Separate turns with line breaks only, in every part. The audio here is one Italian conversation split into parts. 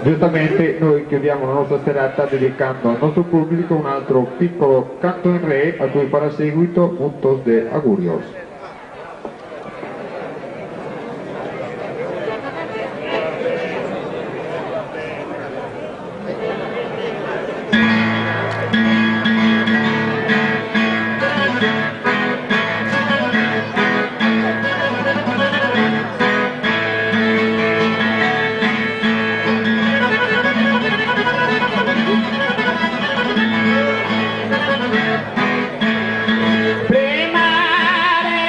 Giustamente noi chiudiamo la nostra serata dedicando al nostro pubblico un altro piccolo canto in re a cui farà seguito Puntos de Augurios.
Primare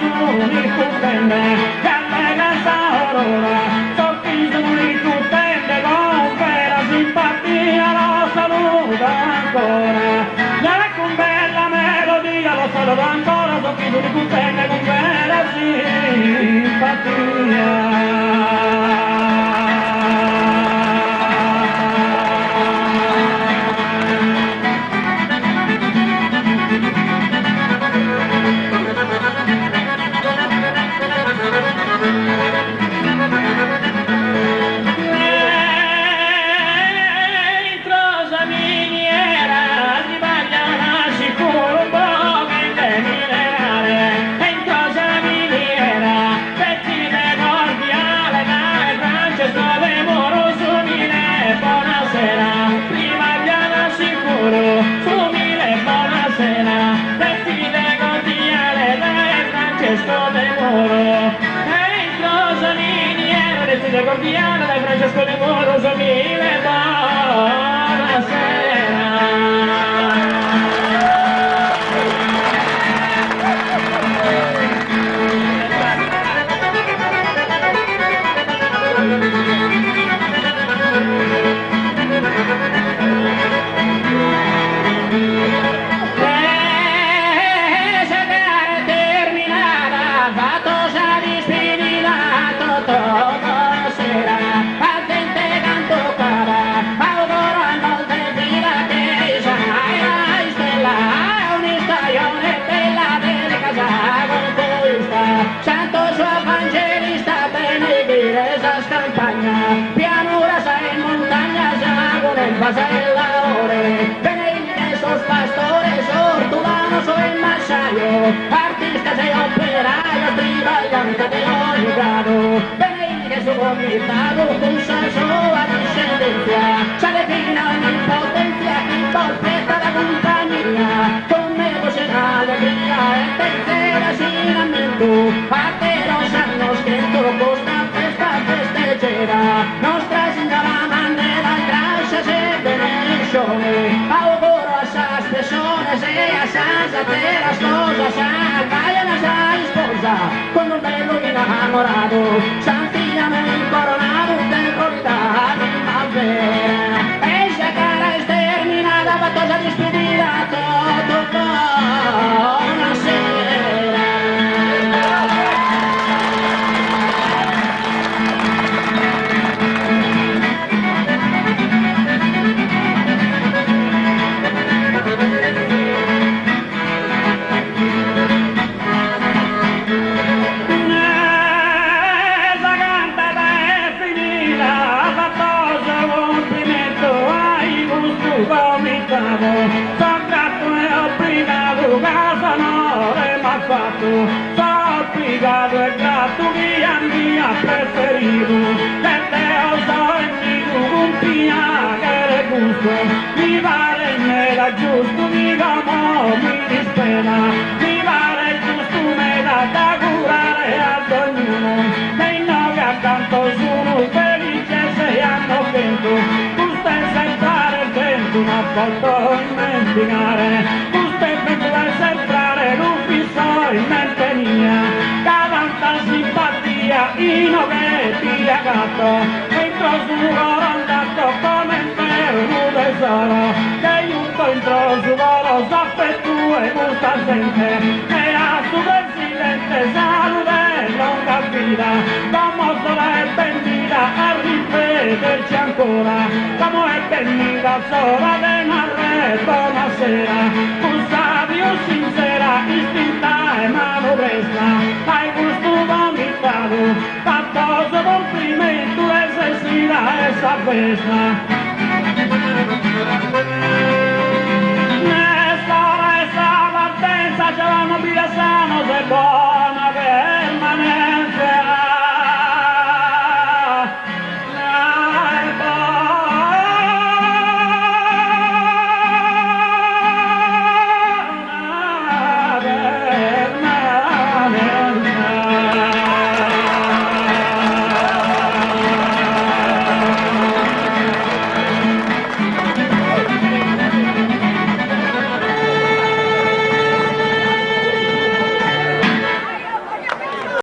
sono contente, che alle casa aurora, soffi sono contente, con vera simpatia lo saluto ancora. Già con bella melodia lo saluto ancora, soffi sono contente, con vera simpatia. Cordiale da Francesco De Moro, Somile, buonasera. Artista sei operaio, trivagliante di ogni grado, benedica suo comitato, con sa sua discendenza, sale fino ogni potenza, chi porta la compagnia, con me vocerà allegria e terza sinamento, a te lo sanno scritto, questa festa festeggerà, nostra signora Mandela, grazie se benedizione, auguro a sa spessore, se a sa te la sposa, con un bello innamorato, Sant'Iano incoronato, temporale, ma vera. E se cara è sterminata, battosa di spedita, tutto buonasera. Obbligato e grato mia preferito, e te lo so e mi compagnia che le gusto, mi pare me da giusto, mi como mi dispera, mi pare giusto me da curare ad ognuno, e no che accanto sono felice se hanno vento, tu stai sempre il vento, non posso dimenticare, tu stai sempre sembrare l'ufficio in mente mia, tanta simpatia, io che ti agatto, entro su loro andato come per un tesoro, che aiuto entro su loro, sappe tu e molta gente, e a su presidente salute longa vita, come sola e bendita a rivederci ancora, come è bendita sola de narre, buonasera, un sabio sincera, istinta e mano presa, hai gusto vomitato, fattoso complimento e sessina e sapesna.